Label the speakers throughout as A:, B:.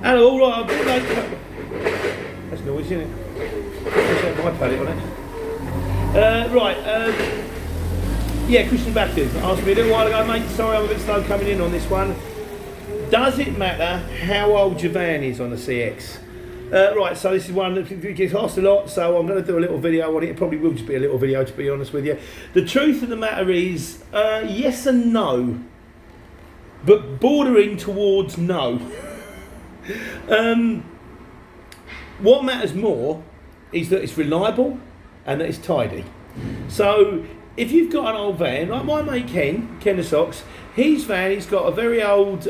A: Hello, all right, I'm a bit late. That's noise, isn't it? There's my pallet on it. Yeah, Christian Baptist asked me a little while ago, mate, sorry I'm a bit slow coming in on this one. Does it matter how old your van is on the CX? Right, so this is one that gets asked a lot, so I'm going to do a little video on it. It probably will just be a little video, to be honest with you. The truth of the matter is, yes and no, but bordering towards no. What matters more is that it's reliable and that it's tidy. So if you've got an old van, like my mate Ken the Socks, his van, he's got a very old,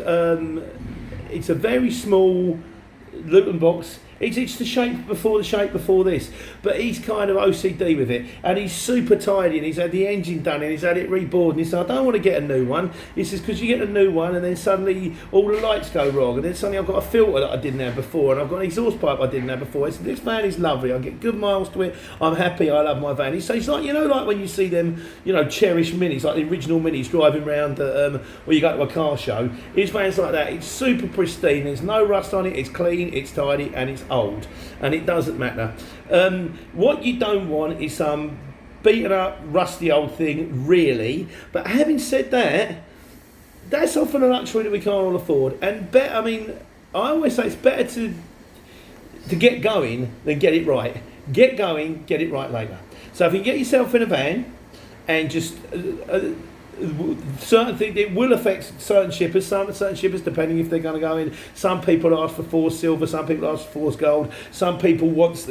A: it's a very small Luton box. It's the shape before this, but he's kind of OCD with it, and he's super tidy, and he's had the engine done, and he's had it rebored, and he said, I don't want to get a new one. He says, because you get a new one, and then suddenly all the lights go wrong, and then suddenly I've got a filter that I didn't have before, and I've got an exhaust pipe I didn't have before. He said, this van is lovely, I get good miles to it, I'm happy, I love my van. He says, like, you know, like when you see them, you know, cherished minis, like the original minis driving around where you go to a car show, his van's like that. It's super pristine, there's no rust on it, it's clean, it's tidy, and it's old, and it doesn't matter. What you don't want is some beaten up, rusty old thing, really. But having said that, that's often a luxury that we can't all afford. And I mean, I always say it's better to get going than get it right. Get going, get it right later. So if you get yourself in a van and just certain things, it will affect certain shippers. Certain shippers, depending if they're going to go in. Some people ask for forced silver, some people ask for forced gold, some people want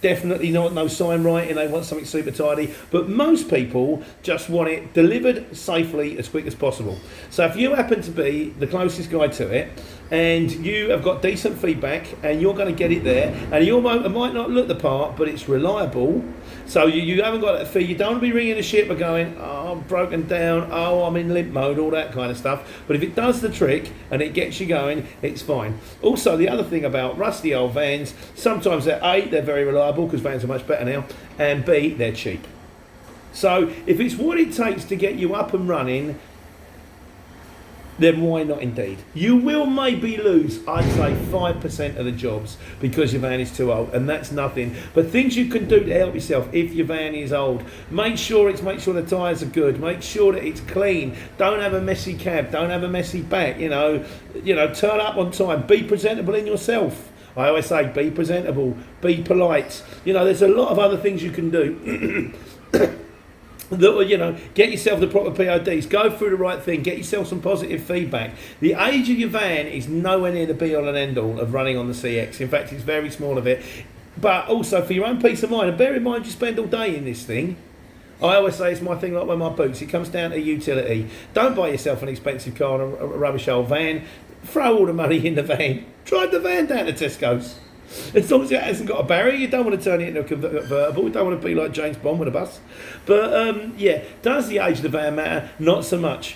A: definitely not no sign writing, they want something super tidy, but most people just want it delivered safely as quick as possible. So if you happen to be the closest guy to it and you have got decent feedback and you're going to get it there, and your motor might not look the part, but it's reliable, so you haven't got that fee, you don't want to be ringing the shipper going, oh, I'm broken down, oh, I'm in limp mode, all that kind of stuff. But if it does the trick and it gets you going, it's fine. Also, the other thing about rusty old vans, sometimes they're very reliable because vans are much better now, and B, they're cheap. So if it's what it takes to get you up and running, then why not indeed? You will maybe lose, I'd say, 5% of the jobs because your van is too old, and that's nothing. But things you can do to help yourself if your van is old. Make sure the tyres are good. Make sure that it's clean. Don't have a messy cab. Don't have a messy back. You know, turn up on time. Be presentable in yourself. I always say, be presentable. Be polite. You know, there's a lot of other things you can do. Get yourself the proper PODs, go through the right thing, get yourself some positive feedback. The age of your van is nowhere near the be-all and end-all of running on the CX. In fact, it's very small of it. But also for your own peace of mind, and bear in mind you spend all day in this thing. I always say it's my thing like with my boots, it comes down to utility. Don't buy yourself an expensive car and a rubbish old van. Throw all the money in the van. Drive the van down to Tesco's. As long as it hasn't got a barrier, you don't want to turn it into a convertible. You don't want to be like James Bond with a bus. But does the age of the van matter? Not so much.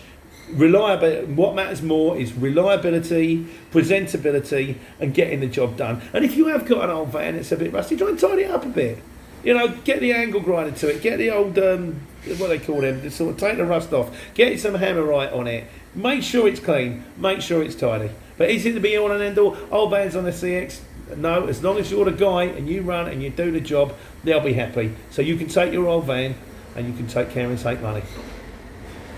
A: Reliability. What matters more is reliability, presentability, and getting the job done. And if you have got an old van that's a bit rusty, try and tidy it up a bit. You know, get the angle grinder to it. Get the old what they call them. Sort of take the rust off. Get some hammerite on it. Make sure it's clean. Make sure it's tidy. But is it to be all and end all? Old vans on the CX? No, as long as you're the guy and you run and you do the job, they'll be happy. So you can take your old van and you can take care and take money.